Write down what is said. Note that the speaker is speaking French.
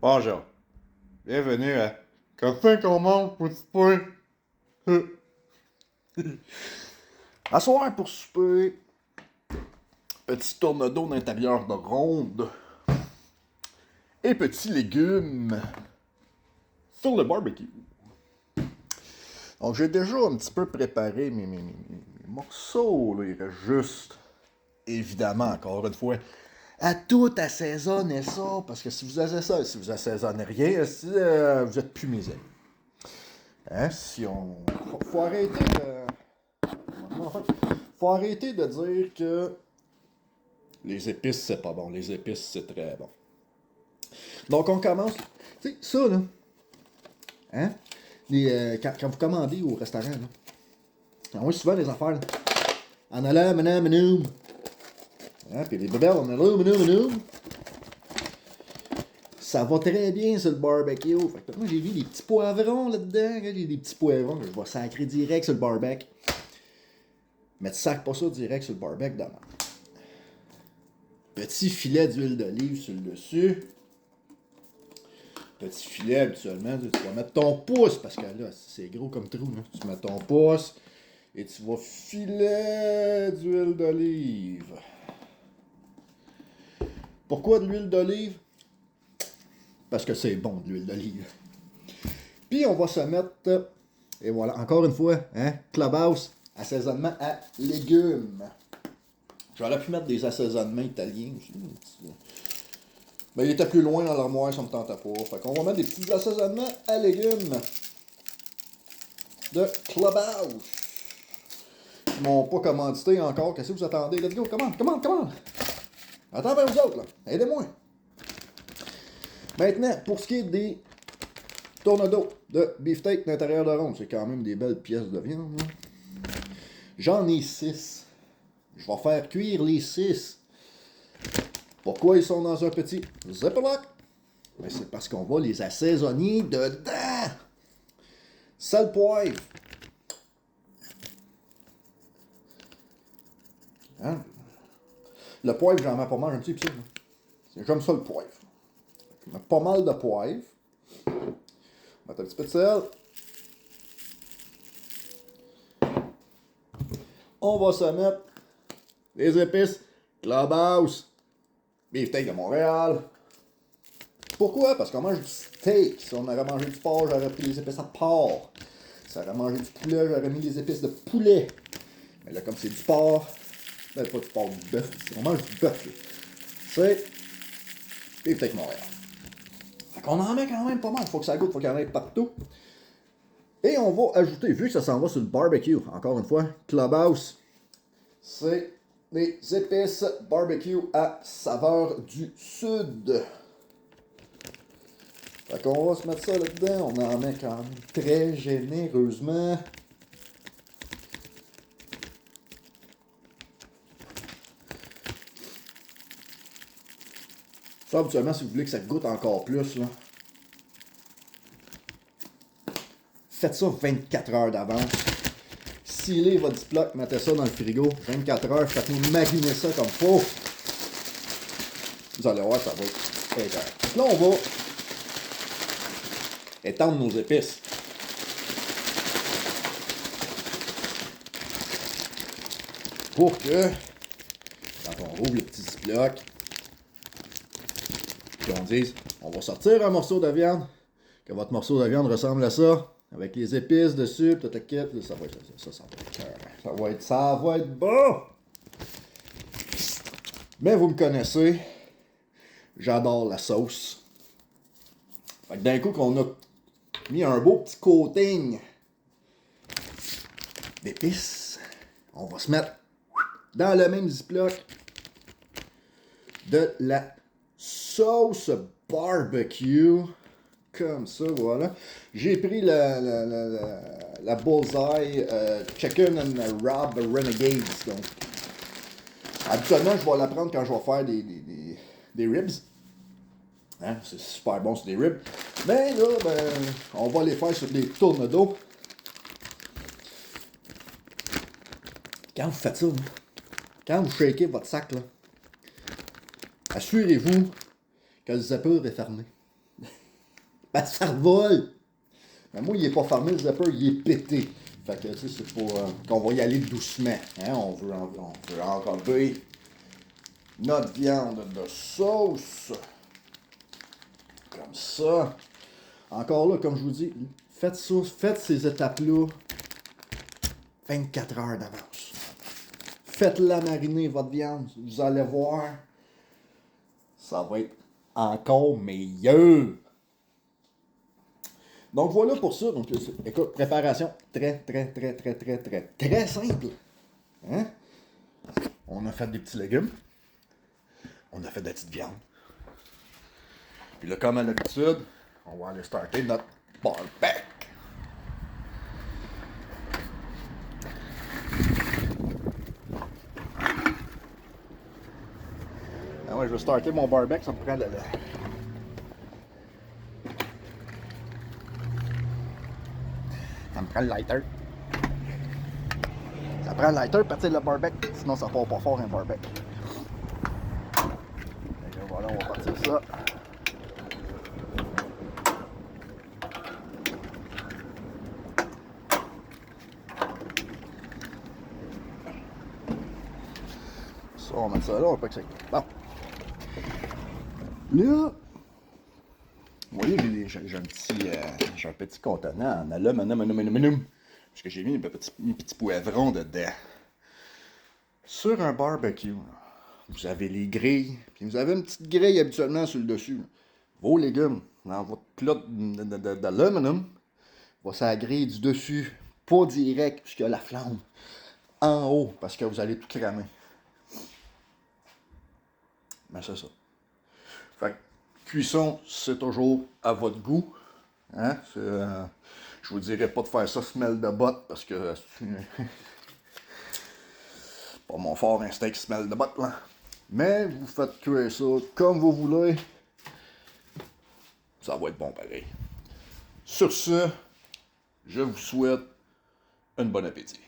Bonjour. Bienvenue à Café qu'on mange petit pain. À soir pour souper, petit tourne-dos d'intérieur de ronde et petits légumes sur le barbecue. Donc j'ai déjà un petit peu préparé mes morceaux. Là. Il reste juste, évidemment, encore une fois, à tout assaisonner ça. Parce que si vous assaisonnez rien, vous êtes plus mes amis. Hein, si on. Faut arrêter faut arrêter de dire que les épices c'est pas bon. Les épices c'est très bon. Donc on commence. Tu sais, ça là. Hein? Quand vous commandez au restaurant, là. On voit souvent les affaires là. En allant, menoum. Hein? Puis les bébés, on menoum. Ça va très bien sur le barbecue. Fait que moi, j'ai vu des petits poivrons là-dedans. J'ai des petits poivrons que je vais sacrer direct sur le barbecue. Mais tu sacres pas ça direct sur le barbecue demain. Petit filet d'huile d'olive sur le dessus. Petit filet, habituellement, tu vas mettre ton pouce, parce que là, c'est gros comme trou. Là. Tu mets ton pouce et tu vas filet d'huile d'olive. Pourquoi de l'huile d'olive? Parce que c'est bon de l'huile d'olive. Puis on va se mettre, et voilà, encore une fois, hein, Clubhouse, assaisonnement à légumes. J'aurais pu mettre des assaisonnements italiens aussi. Mais il était plus loin dans l'armoire, ça me tentait pas. Fait qu'on va mettre des petits assaisonnements à légumes de Clubhouse. Ils m'ont pas commandité encore. Qu'est-ce que vous attendez? Let's go, commande. Attends bien vous autres, là. Aidez-moi. Maintenant, pour ce qui est des tournedos de beefsteak d'intérieur de ronde, c'est quand même des belles pièces de viande. Là. J'en ai 6. Je vais faire cuire les 6. Pourquoi ils sont dans un petit Ziploc? Ben, c'est parce qu'on va les assaisonner dedans. Sel, poivre. Hein? Le poivre, j'en mets pas mal un petit peu. J'aime ça le poivre. Je mets pas mal de poivre. Mettre un petit peu de sel. On va se mettre les épices Clubhouse. Beefsteak de Montréal. Pourquoi? Parce qu'on mange du steak. Si on aurait mangé du porc, j'aurais pris les épices à porc. Si on aurait mangé du poulet, j'aurais mis les épices de poulet. Mais là, comme c'est du porc, ben pas du porc, du bœuf. On mange du bœuf. Là. C'est Beefsteak Montréal. Fait qu'on en met quand même pas mal. Faut que ça goûte, faut qu'il y en ait partout. Et on va ajouter, vu que ça s'en va sur le barbecue, encore une fois, Clubhouse, c'est des épices barbecue à saveur du sud. Fait qu'on va se mettre ça là-dedans. On en met quand même très généreusement. Ça, habituellement, si vous voulez que ça goûte encore plus, là, faites ça 24 heures d'avance. Scellez votre Ziploc, mettez ça dans le frigo. 24 heures, faites-nous mariner ça comme faut. Vous allez voir, ça va être incroyable. Là, on va étendre nos épices. Pour que, quand on rouvre le petit Ziploc, puis on dise, on va sortir un morceau de viande, que votre morceau de viande ressemble à ça, avec les épices dessus, tout le kit, ça va être ça va être bon! Mais vous me connaissez, j'adore la sauce. Fait que d'un coup qu'on a mis un beau petit coating d'épices, on va se mettre dans le même Ziploc de la sauce barbecue. Comme ça, voilà. J'ai pris la Bullseye Chicken and Rub Renegades. Donc, habituellement, je vais la prendre quand je vais faire des ribs. Hein? C'est super bon sur des ribs. Mais là, ben, on va les faire sur des tournedos. Quand vous faites ça, là, quand vous shakez votre sac, là, assurez-vous que le zipper est fermé. Ben, ça revole! Mais moi, il est pas fermé, le zipper, il est pété. Fait que, tu sais, c'est pour qu'on va y aller doucement. Hein? On veut enrober notre viande de sauce. Comme ça. Encore là, comme je vous dis, faites ça, faites ces étapes-là 24 heures d'avance. Faites-la mariner, votre viande. Vous allez voir, ça va être encore meilleur. Donc voilà pour ça. Donc, écoute, préparation très simple. Hein? On a fait des petits légumes. On a fait de la petite viande. Puis là, comme à l'habitude, on va aller starter notre barbecue. Ah ouais, je vais starter mon barbecue, ça me prend ça me prend le lighter. Ça prend le lighter pour partir le barbecue, sinon ça part pas fort un barbecue. Et là, voilà, on va partir ça. Ça, on va mettre ça là, on va pas que c'est. Bon. Là, vous voyez, j'ai un petit contenant en aluminium, parce que j'ai mis mes petits poivrons dedans. Sur un barbecue, vous avez les grilles, puis vous avez une petite grille habituellement sur le dessus. Vos légumes, dans votre plat d'aluminium, va sur la grille du dessus, pas direct, puisqu'il y a la flamme en haut, parce que vous allez tout cramer. Mais c'est ça. Fait que, cuisson, c'est toujours à votre goût. Hein? Je vous dirais pas de faire ça smell de botte, parce que c'est pas mon fort instinct qui smell de botte, là. Mais vous faites cuire ça comme vous voulez. Ça va être bon pareil. Sur ce, je vous souhaite un bon appétit.